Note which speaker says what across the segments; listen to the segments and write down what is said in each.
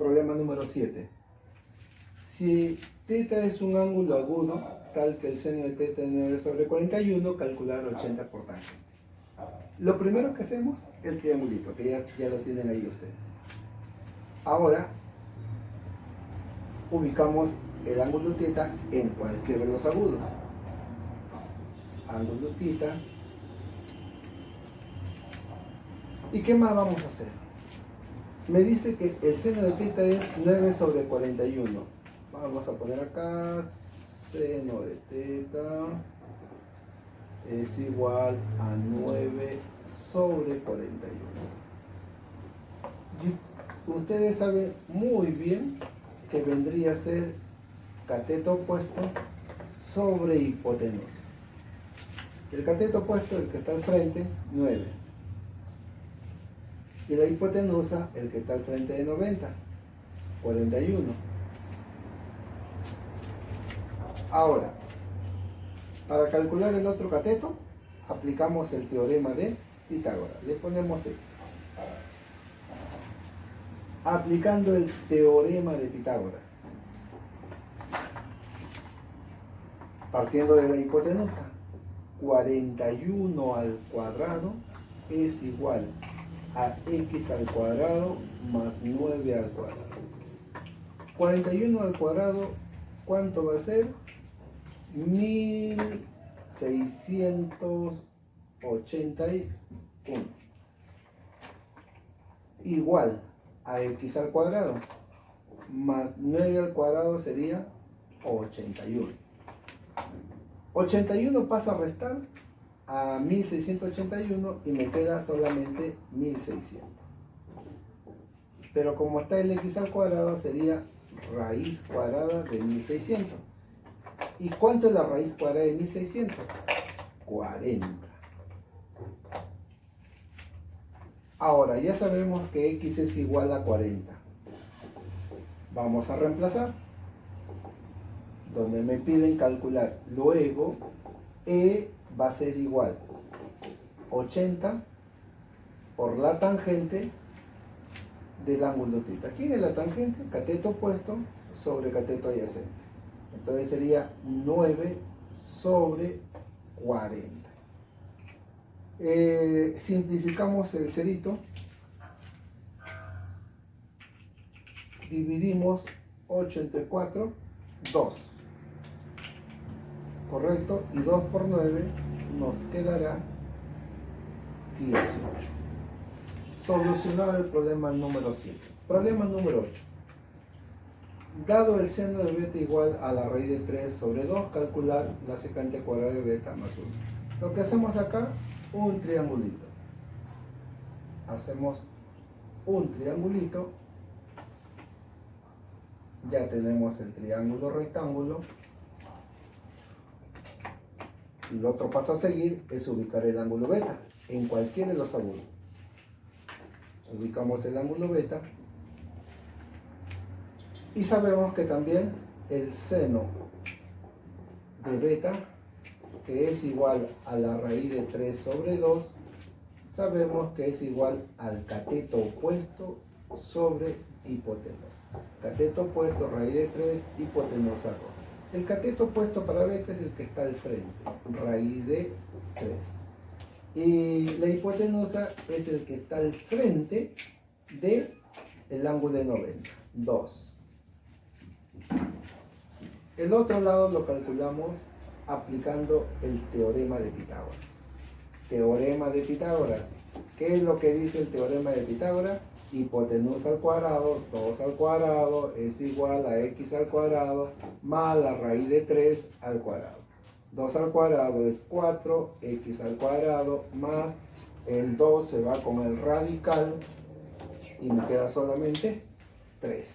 Speaker 1: Problema número 7. Si θ es un ángulo agudo, tal que el seno de θ es 9 sobre 41, calcular 80 por tangente. Lo primero que hacemos, el triangulito, que ya lo tienen ahí ustedes. Ahora, ubicamos el ángulo θ en cualquiera de los agudos. Ángulo θ. ¿Y qué más vamos a hacer? Me dice que el seno de θ es 9 sobre 41. Vamos a poner acá, seno de θ es igual a 9 sobre 41. Y ustedes saben muy bien que vendría a ser cateto opuesto sobre hipotenusa. El cateto opuesto, el que está al frente, 9. Y la hipotenusa, el que está al frente de 90, 41. Ahora, para calcular el otro cateto, aplicamos el teorema de Pitágoras. Le ponemos X. Aplicando el teorema de Pitágoras, partiendo de la hipotenusa, 41 al cuadrado es igual a x al cuadrado más 9 al cuadrado. 41 al cuadrado, ¿cuánto va a ser? 1681. Igual a x al cuadrado más 9 al cuadrado sería 81. 81 pasa a restar a 1681 y me queda solamente 1600. Pero como está el x al cuadrado, sería raíz cuadrada de 1600. ¿Y cuánto es la raíz cuadrada de 1600? 40. Ahora, ya sabemos que x es igual a 40. Vamos a reemplazar. Donde me piden calcular. Luego, E va a ser igual 80 por la tangente del ángulo θ. ¿Quién es la tangente? Cateto opuesto sobre cateto adyacente. Entonces sería 9 sobre 40. Simplificamos el cerito. Dividimos 8 entre 4, 2. ¿Correcto? Y 2 por 9 nos quedará 18. Solucionado el problema número 7. Problema número 8. Dado el seno de beta igual a la raíz de 3 sobre 2, calcular la secante cuadrada de beta más 1. Lo que hacemos acá, un triangulito. Hacemos un triangulito. Ya tenemos el triángulo rectángulo. El otro paso a seguir es ubicar el ángulo beta en cualquiera de los ángulos. Ubicamos el ángulo beta y sabemos que también el seno de beta, que es igual a la raíz de 3 sobre 2, sabemos que es igual al cateto opuesto sobre hipotenusa. Cateto opuesto, raíz de 3, hipotenusa 2. El cateto opuesto para beta es el que está al frente, raíz de 3. Y la hipotenusa es el que está al frente del ángulo de 90, 2. El otro lado lo calculamos aplicando el teorema de Pitágoras. Teorema de Pitágoras. ¿Qué es lo que dice el teorema de Pitágoras? Hipotenusa al cuadrado, 2 al cuadrado, es igual a x al cuadrado más la raíz de 3 al cuadrado. 2 al cuadrado es 4, x al cuadrado más el 2 se va con el radical y me queda solamente 3.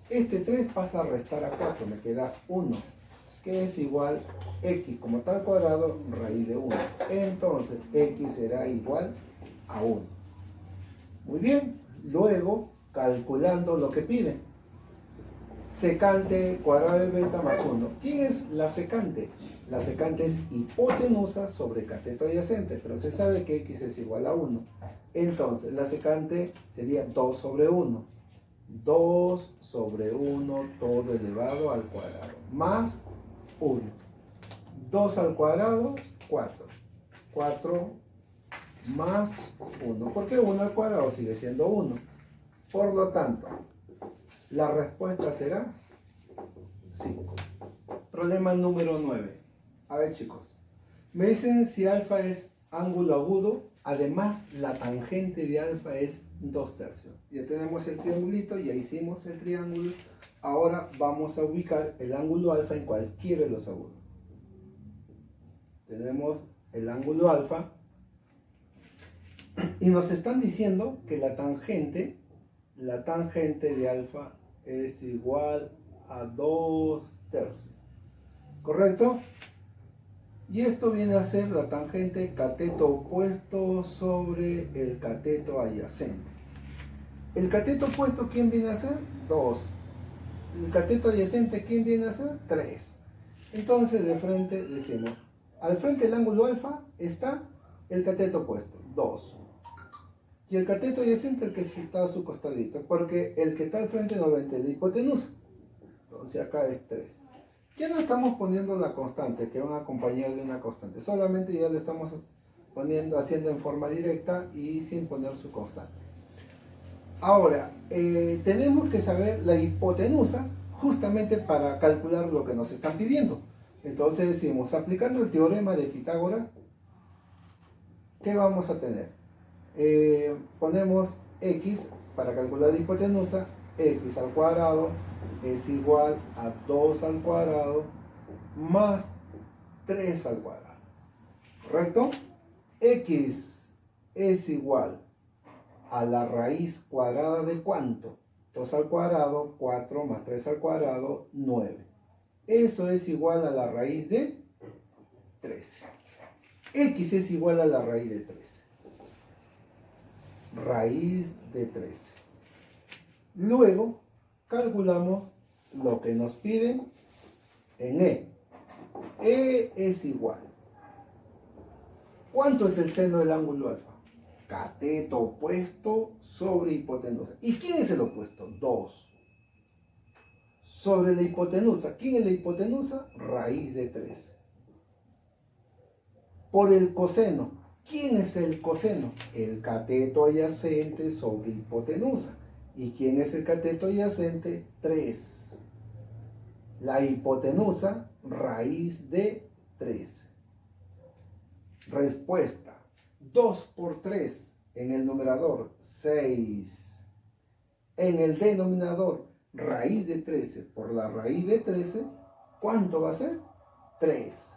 Speaker 1: Este 3 pasa a restar a 4, me queda 1, que es igual x como está al cuadrado, raíz de 1. Entonces x será igual a 1. Muy bien, luego calculando lo que piden. Secante cuadrado de beta más 1. ¿Quién es la secante? La secante es hipotenusa sobre cateto adyacente, pero se sabe que x es igual a 1. Entonces la secante sería 2 sobre 1. 2 sobre 1 todo elevado al cuadrado, más 1. 2 al cuadrado, 4. 4 más 1, porque 1 al cuadrado sigue siendo 1. Por lo tanto, la respuesta será 5. Problema número 9. A ver, chicos. Me dicen si alfa es ángulo agudo, además la tangente de alfa es 2/3. Ya tenemos el triangulito, ya hicimos el triángulo. Ahora vamos a ubicar el ángulo alfa en cualquiera de los agudos. Tenemos el ángulo alfa y nos están diciendo que la tangente de alfa es igual a 2/3. ¿Correcto? Y esto viene a ser la tangente cateto opuesto sobre el cateto adyacente. El cateto opuesto, ¿quién viene a ser? 2. El cateto adyacente, ¿quién viene a ser? 3. Entonces, de frente decimos, al frente del ángulo alfa está el cateto opuesto, 2. Y el cateto adyacente, el que está a su costadito, porque el que está al frente no va a la hipotenusa. Entonces acá es 3. Ya no estamos poniendo la constante, que van acompañada de una constante. Solamente ya lo estamos haciendo en forma directa y sin poner su constante. Ahora, tenemos que saber la hipotenusa justamente para calcular lo que nos están pidiendo. Entonces decimos, aplicando el teorema de Pitágoras, ¿qué vamos a tener? Ponemos x para calcular la hipotenusa, x al cuadrado es igual a 2 al cuadrado más 3 al cuadrado. ¿Correcto? X es igual a la raíz cuadrada de ¿cuánto? 2 al cuadrado, 4 más 3 al cuadrado, 9. Eso es igual a la raíz de 13. X es igual a la raíz de 13. Raíz de 13. Luego calculamos lo que nos piden en E. E es igual. ¿Cuánto es el seno del ángulo alfa? Cateto opuesto sobre hipotenusa. ¿Y quién es el opuesto? 2. Sobre la hipotenusa. ¿Quién es la hipotenusa? Raíz de 13. Por el coseno. ¿Quién es el coseno? El cateto adyacente sobre hipotenusa. ¿Y quién es el cateto adyacente? 3. La hipotenusa, raíz de 13. Respuesta. 2 por 3 en el numerador, 6. En el denominador, raíz de 13 por la raíz de 13, ¿cuánto va a ser? 3.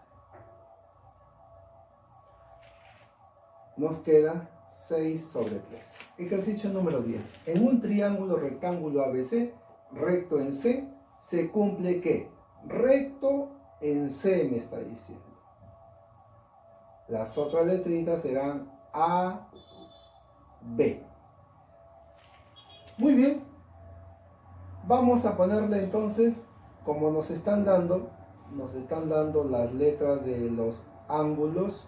Speaker 1: Nos queda 6 sobre 3. Ejercicio número 10. En un triángulo rectángulo ABC, recto en C, se cumple ¿qué? Recto en C me está diciendo. Las otras letritas serán A, B. Muy bien. Vamos a ponerle entonces, como nos están dando las letras de los ángulos.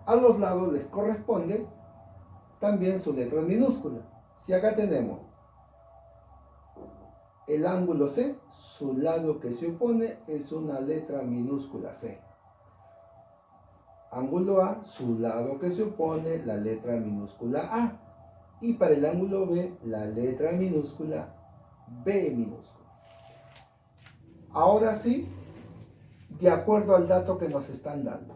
Speaker 1: A los lados les corresponde también su letra minúscula. Si acá tenemos el ángulo C, su lado que se opone es una letra minúscula C. Ángulo A, su lado que se opone, la letra minúscula A. Y para el ángulo B, la letra minúscula B minúscula. Ahora sí, de acuerdo al dato que nos están dando,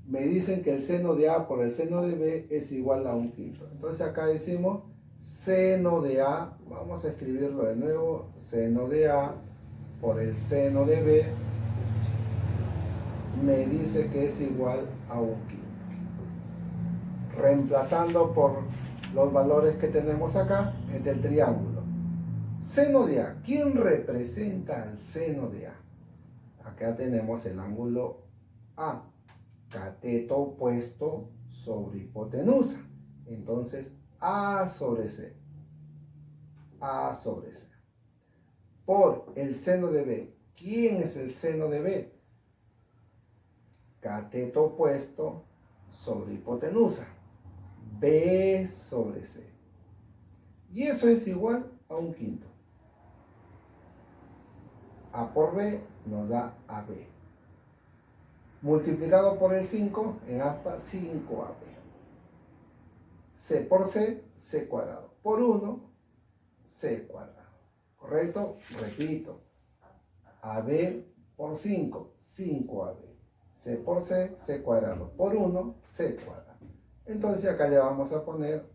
Speaker 1: me dicen que el seno de A por el seno de B es igual a 1/5. Entonces acá decimos seno de A, vamos a escribirlo de nuevo, seno de A por el seno de B me dice que es igual a 1/5. Reemplazando por los valores que tenemos acá del triángulo. Seno de A, ¿quién representa el seno de A? Acá tenemos el ángulo A, cateto opuesto sobre hipotenusa. Entonces, A sobre C. A sobre C. Por el seno de B. ¿Quién es el seno de B? Cateto opuesto sobre hipotenusa. B sobre C. Y eso es igual a 1/5. A por B nos da AB. Multiplicado por el 5, en aspa 5AB. C por C, C cuadrado. Por 1, C cuadrado. ¿Correcto? Repito. AB por 5, 5AB. C por C, C cuadrado. Por 1, C cuadrado. Entonces acá le vamos a poner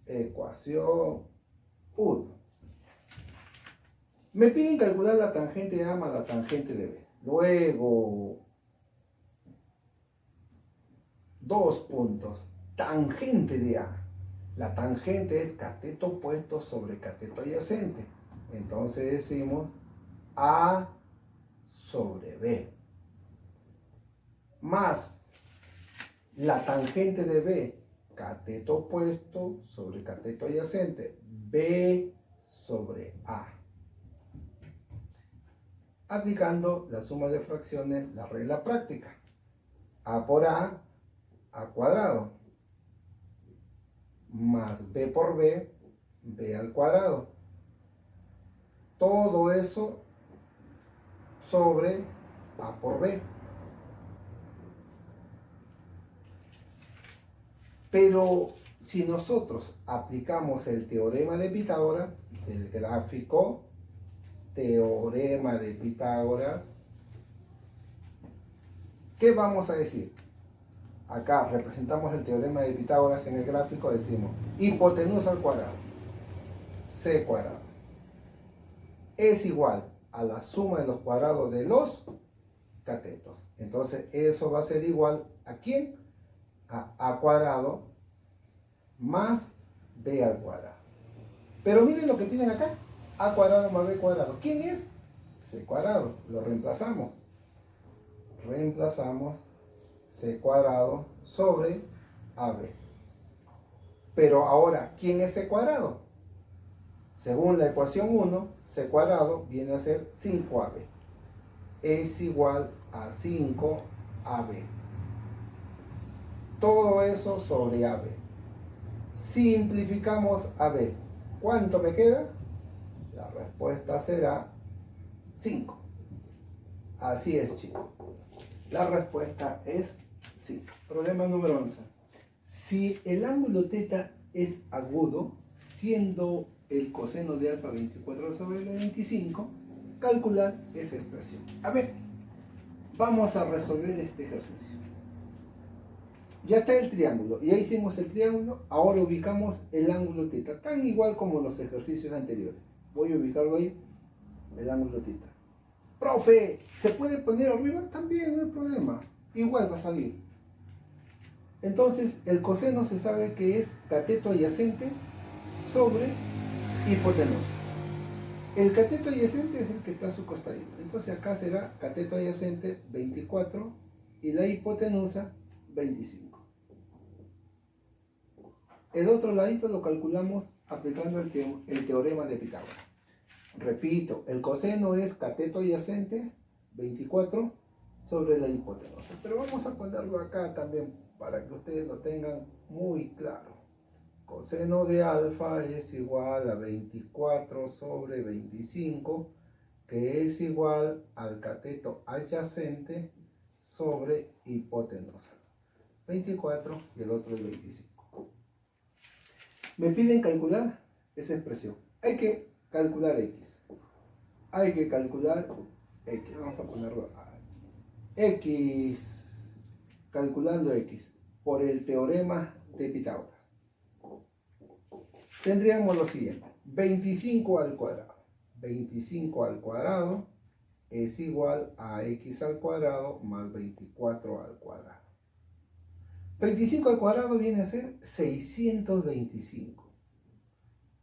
Speaker 1: ecuación 1. Me piden calcular la tangente de A más la tangente de B. Luego, 2 puntos. Tangente de A. La tangente es cateto opuesto sobre cateto adyacente. Entonces decimos A sobre B. Más la tangente de B, cateto opuesto sobre cateto adyacente. B sobre A. Aplicando la suma de fracciones, la regla práctica. A por A cuadrado. Más B por B, B al cuadrado. Todo eso sobre A por B. Pero si nosotros aplicamos el teorema de Pitágoras, del gráfico, teorema de Pitágoras, ¿qué vamos a decir? Acá representamos el teorema de Pitágoras en el gráfico, decimos hipotenusa al cuadrado, C cuadrado, es igual a la suma de los cuadrados de los catetos. Entonces eso va a ser igual ¿a quién? A cuadrado más B al cuadrado. Pero miren lo que tienen acá, A cuadrado más B cuadrado. ¿Quién es? C cuadrado. Lo reemplazamos. Reemplazamos C cuadrado sobre AB. Pero ahora, ¿quién es C cuadrado? Según la ecuación 1, C cuadrado viene a ser 5AB. Es igual a 5AB. Todo eso sobre AB. Simplificamos AB. ¿Cuánto me queda? La respuesta será 5. Así es, chicos. La respuesta es 5. Problema número 11. Si el ángulo θ es agudo, siendo el coseno de alfa 24 sobre 25, calcular esa expresión. A ver, vamos a resolver este ejercicio. Ya está el triángulo, ya hicimos el triángulo, ahora ubicamos el ángulo θ, tan igual como los ejercicios anteriores. Voy a ubicarlo ahí, el ángulo θ. Profe, ¿se puede poner arriba? También, no hay problema, igual va a salir. Entonces, el coseno se sabe que es cateto adyacente sobre hipotenusa. El cateto adyacente es el que está a su costadito. Entonces acá será cateto adyacente 24 y la hipotenusa 25. El otro ladito lo calculamos aplicando el teorema de Pitágoras. Repito, el coseno es cateto adyacente 24 sobre la hipotenusa. Pero vamos a ponerlo acá también para que ustedes lo tengan muy claro. Coseno de alfa es igual a 24 sobre 25, que es igual al cateto adyacente sobre hipotenusa. 24 y el otro es 25. Me piden calcular esa expresión. Hay que calcular x. Hay que calcular x. Vamos a ponerlo x. Calculando x por el teorema de Pitágoras. Tendríamos lo siguiente. 25 al cuadrado. 25 al cuadrado es igual a x al cuadrado más 24 al cuadrado. 25 al cuadrado viene a ser 625.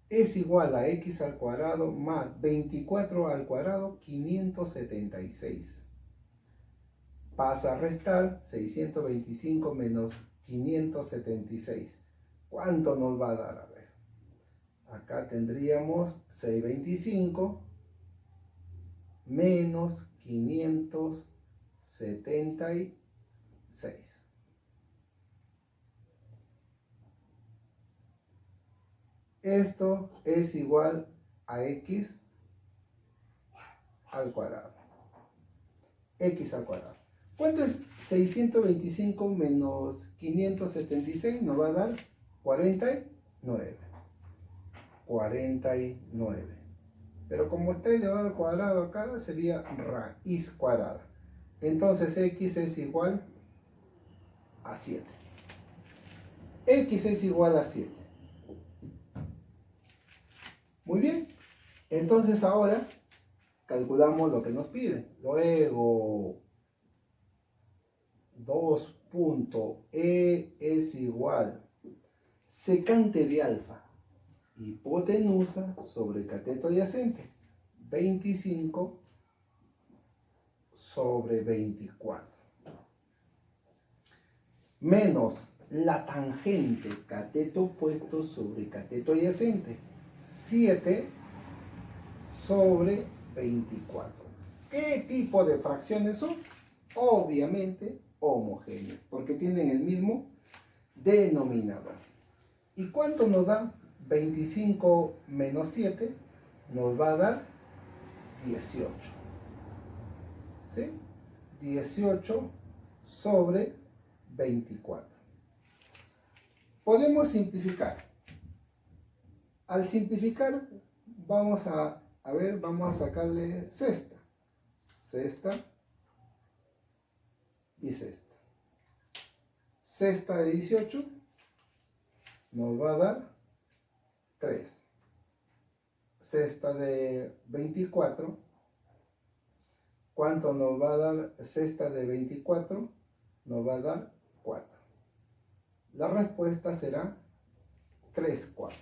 Speaker 1: Es igual a x al cuadrado más 24 al cuadrado, 576. Pasa a restar 625 menos 576. ¿Cuánto nos va a dar? A ver. Acá tendríamos 625 menos 576. Esto es igual a x al cuadrado. X al cuadrado. ¿Cuánto es 625 menos 576? Nos va a dar 49. 49. Pero como está elevado al cuadrado acá, sería raíz cuadrada. Entonces x es igual a 7. X es igual a 7. Muy bien. Entonces ahora calculamos lo que nos pide. Luego 2.e es igual secante de alfa, hipotenusa sobre cateto adyacente, 25 sobre 24. Menos la tangente cateto opuesto sobre cateto adyacente, 7 sobre 24. ¿Qué tipo de fracciones son? Obviamente homogéneas, porque tienen el mismo denominador. ¿Y cuánto nos da? 25 menos 7 nos va a dar 18. ¿Sí? 18 sobre 24. Podemos simplificar. Al simplificar, vamos a ver, vamos a sacarle sexta. Sexta y sexta. Sexta de 18 nos va a dar 3. Sexta de 24. ¿Cuánto nos va a dar sexta de 24? Nos va a dar 4. La respuesta será 3 cuartos.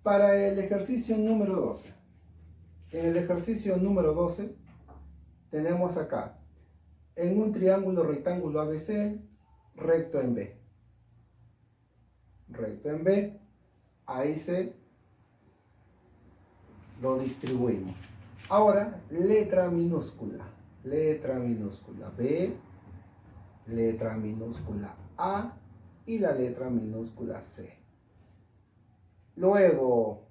Speaker 1: Para el ejercicio número 12. En el ejercicio número 12 tenemos acá, en un triángulo rectángulo ABC, recto en B. Recto en B, ahí se lo distribuimos. Ahora, letra minúscula B, letra minúscula A y la letra minúscula C. Luego,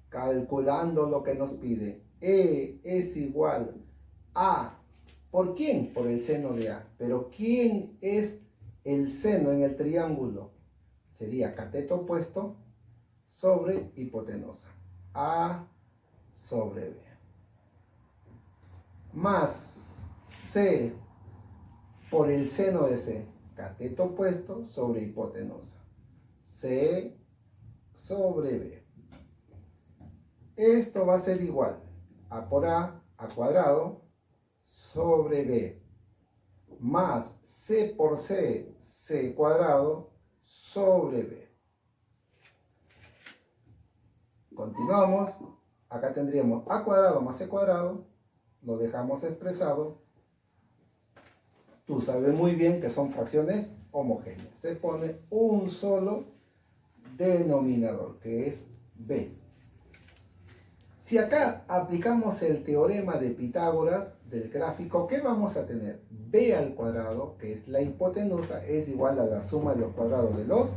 Speaker 1: calculando lo que nos pide, E es igual a, ¿por quién? Por el seno de A. Pero ¿quién es el seno en el triángulo? Sería cateto opuesto sobre hipotenusa. A sobre B. Más C por el seno de C. Cateto opuesto sobre hipotenusa. C sobre B. Esto va a ser igual a por A cuadrado sobre B más C por C, C cuadrado sobre B. Continuamos. Acá tendríamos A cuadrado más C cuadrado. Lo dejamos expresado. Tú sabes muy bien que son fracciones homogéneas. Se pone un solo denominador, que es B. Si acá aplicamos el teorema de Pitágoras del gráfico, ¿qué vamos a tener? B al cuadrado, que es la hipotenusa, es igual a la suma de los cuadrados de los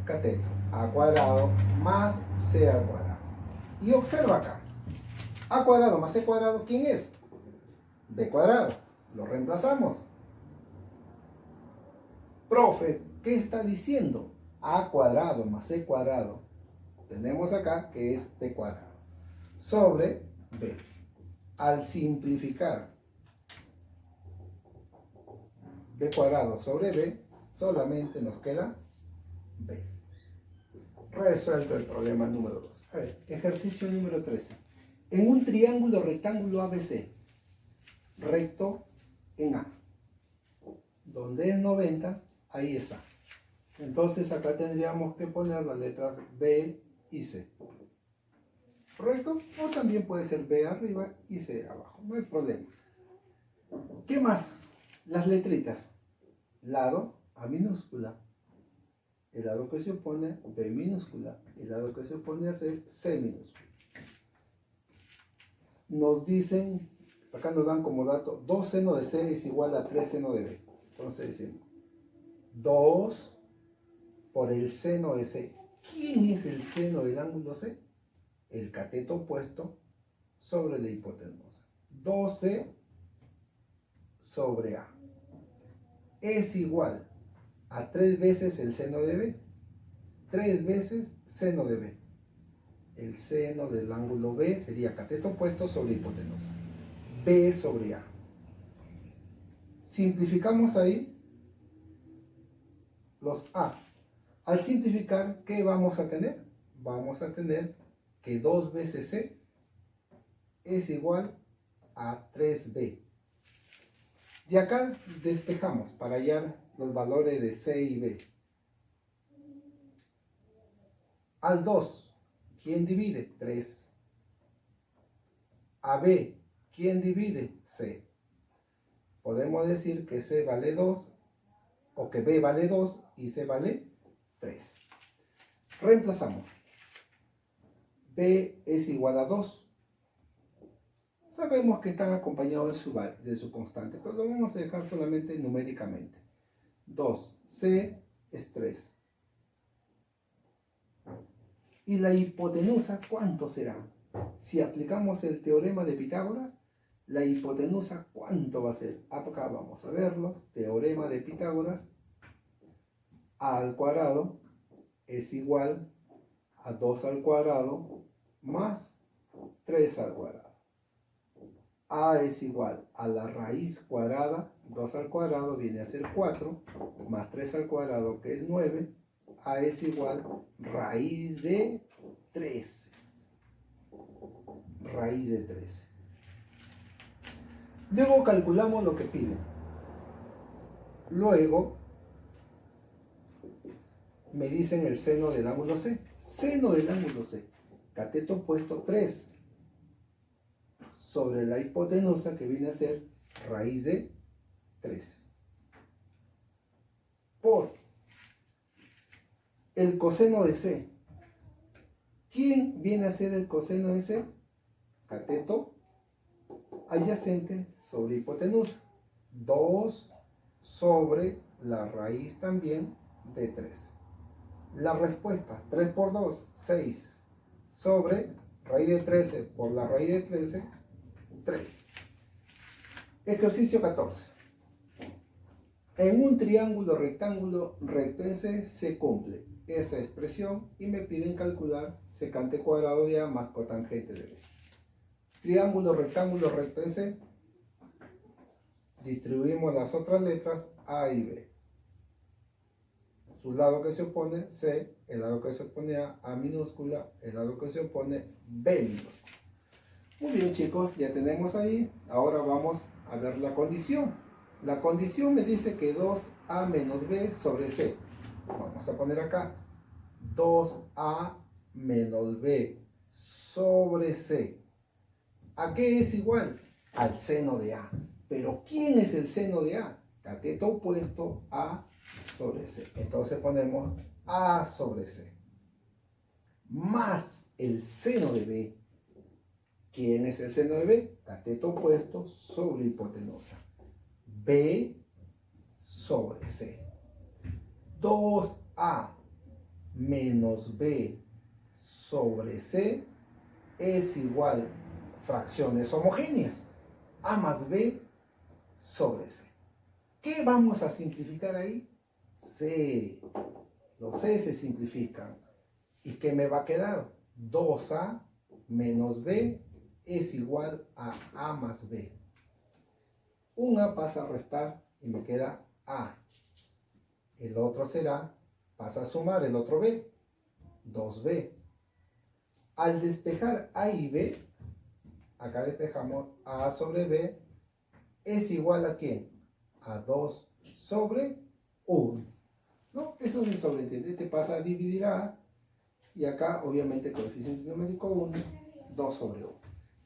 Speaker 1: catetos. A cuadrado más C al cuadrado. Y observa acá. A cuadrado más C cuadrado, ¿quién es? B cuadrado. Lo reemplazamos. Profe, ¿qué está diciendo? A cuadrado más C cuadrado. Tenemos acá que es B cuadrado. Sobre B. Al simplificar B cuadrado sobre B, solamente nos queda B. Resuelto el problema número 2. A ver, ejercicio número 13. En un triángulo rectángulo ABC, recto en A, donde es 90, ahí es A. Entonces acá tendríamos que poner las letras B y C. ¿Correcto? O también puede ser B arriba y C abajo. No hay problema. ¿Qué más? Las letritas. Lado A minúscula. El lado que se opone B minúscula. El lado que se opone a C, C minúscula. Nos dicen, acá nos dan como dato, 2 seno de C es igual a 3 seno de B. Entonces decimos 2 por el seno de C. ¿Quién es el seno del ángulo C? El cateto opuesto sobre la hipotenusa. 2C sobre A es igual a 3 veces el seno de B. 3 veces seno de B. El seno del ángulo B sería cateto opuesto sobre hipotenusa. B sobre A. Simplificamos ahí los A. Al simplificar, ¿qué vamos a tener? Vamos a tener que 2 veces C es igual a 3B. De acá despejamos para hallar los valores de C y B. Al 2, ¿quién divide? 3. A B, ¿quién divide? C. Podemos decir que C vale 2, o que B vale 2 y C vale 3. Reemplazamos. B es igual a 2. Sabemos que están acompañados de su constante, pero lo vamos a dejar solamente numéricamente. 2. C es 3. ¿Y la hipotenusa cuánto será? Si aplicamos el teorema de Pitágoras, la hipotenusa ¿cuánto va a ser? Acá vamos a verlo. Teorema de Pitágoras. A al cuadrado es igual a 2 al cuadrado más 3 al cuadrado. A es igual a la raíz cuadrada, 2 al cuadrado viene a ser 4, más 3 al cuadrado que es 9. A es igual raíz de 13. Raíz de 13. Luego calculamos lo que pide. Luego me dicen el seno del ángulo C. Seno del ángulo C. Cateto opuesto 3 sobre la hipotenusa que viene a ser raíz de 13. Por el coseno de C. ¿Quién viene a ser el coseno de C? Cateto adyacente sobre hipotenusa. 2 sobre la raíz también de 13. La respuesta, 3 por 2, 6, sobre raíz de 13 por la raíz de 13, 3. Ejercicio 14. En un triángulo rectángulo recto en C se cumple esa expresión y me piden calcular secante cuadrado de A más cotangente de B. Triángulo rectángulo recto en C. Distribuimos las otras letras A y B. Su lado que se opone C, el lado que se opone A minúscula, el lado que se opone B minúscula. Muy bien chicos, ya tenemos ahí. Ahora vamos a ver la condición. La condición me dice que 2A menos B sobre C. Vamos a poner acá 2A menos B sobre C. ¿A qué es igual? Al seno de A. Pero ¿quién es el seno de A? Cateto opuesto A sobre C. Entonces ponemos A sobre C. Más el seno de B. ¿Quién es el seno de B? Cateto opuesto sobre hipotenusa. B sobre C. 2A menos B sobre C es igual a fracciones homogéneas. A más B sobre C. ¿Qué vamos a simplificar ahí? C. Los C se simplifican. ¿Y qué me va a quedar? 2A menos B es igual a A más B. Un A pasa a restar y me queda A. El otro será, pasa a sumar el otro B, 2B. Al despejar A y B, acá despejamos A sobre B, es igual a ¿quién? A 2 sobre 1. ¿No? Eso se sobreentiende. Este pasa a dividir A y acá obviamente coeficiente numérico 1, 2 sobre 1.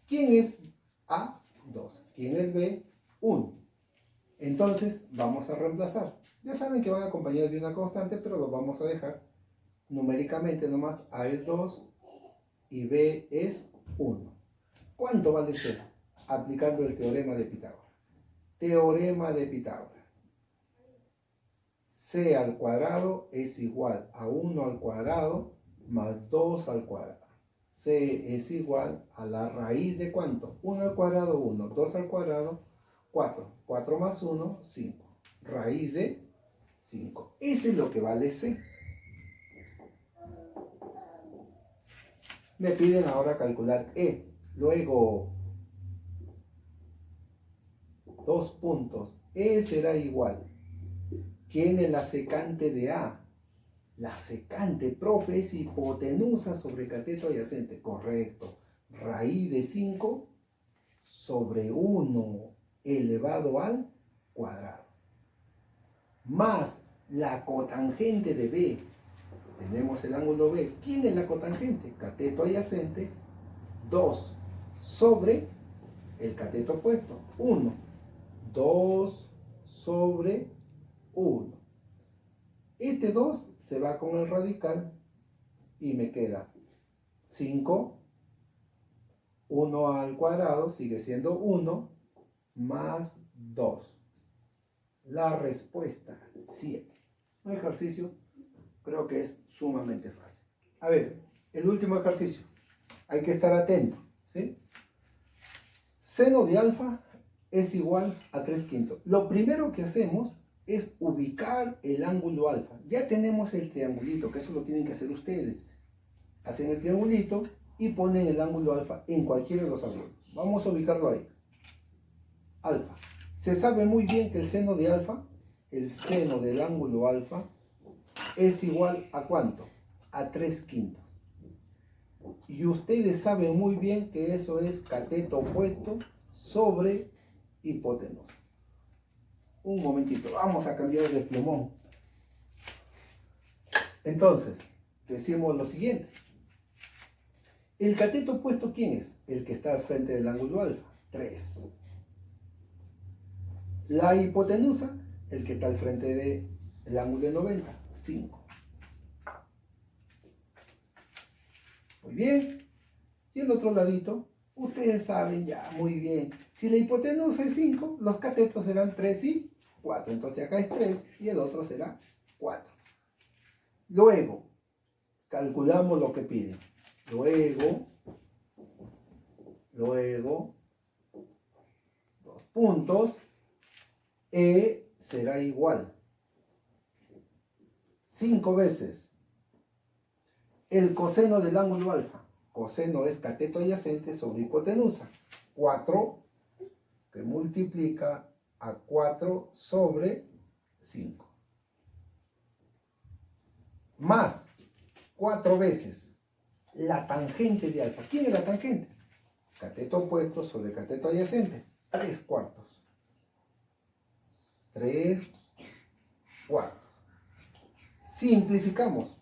Speaker 1: ¿Quién es A? 2. ¿Quién es B? 1. Entonces vamos a reemplazar. Ya saben que van acompañados de una constante, pero lo vamos a dejar numéricamente nomás. A es 2 y B es 1. ¿Cuánto vale C? Aplicando el teorema de Pitágoras. Teorema de Pitágoras. c al cuadrado es igual a 1 al cuadrado más 2 al cuadrado. C es igual a la raíz de ¿cuánto? 1 al cuadrado, 1. 2 al cuadrado, 4. 4 más 1, 5. Raíz de 5. Ese es lo que vale C. Me piden ahora calcular E. Luego, 2 puntos. E será igual. ¿Quién es la secante de A? La secante, profe, es hipotenusa sobre cateto adyacente. Correcto. Raíz de 5 sobre 1 elevado al cuadrado. Más la cotangente de B. Tenemos el ángulo B. ¿Quién es la cotangente? Cateto adyacente. 2 sobre el cateto opuesto. 1. 2 sobre 1. Este 2 se va con el radical y me queda 5. 1 al cuadrado sigue siendo 1 más 2. La respuesta 7. Un ejercicio creo que es sumamente fácil. A ver, el último ejercicio. Hay que estar atento, ¿sí? Seno de alfa es igual a 3/5. Lo primero que hacemos es ubicar el ángulo alfa. Ya tenemos el triangulito, que eso lo tienen que hacer ustedes. Hacen el triangulito y ponen el ángulo alfa en cualquiera de los ángulos. Vamos a ubicarlo ahí. Alfa. Se sabe muy bien que el seno de alfa, el seno del ángulo alfa, es igual a ¿cuánto? A 3/5. Y ustedes saben muy bien que eso es cateto opuesto sobre hipotenusa. Un momentito, vamos a cambiar de plumón. Entonces, decimos lo siguiente. ¿El cateto opuesto quién es? El que está al frente del ángulo alfa, 3. La hipotenusa, el que está al frente del ángulo de 90, 5. Muy bien. Y el otro ladito, ustedes saben ya muy bien. Si la hipotenusa es 5, los catetos serán 3 y 4. Entonces acá es 3 y el otro será 4. Luego, calculamos lo que piden. Luego, 2 puntos. E será igual 5 veces el coseno del ángulo alfa. Coseno es cateto adyacente sobre hipotenusa. 4 que multiplica a 4 sobre 5. Más 4 veces la tangente de alfa. ¿Quién es la tangente? Cateto opuesto sobre cateto adyacente. 3/4. 3/4. Simplificamos.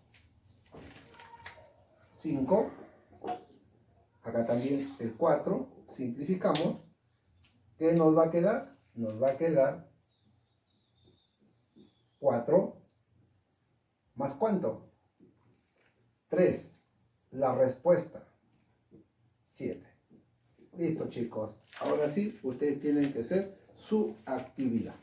Speaker 1: 5. Acá también el 4. Simplificamos. ¿Qué nos va a quedar? Nos va a quedar 4 más ¿cuánto? 3. La respuesta 7. Listo, chicos. Ahora sí, ustedes tienen que hacer su actividad.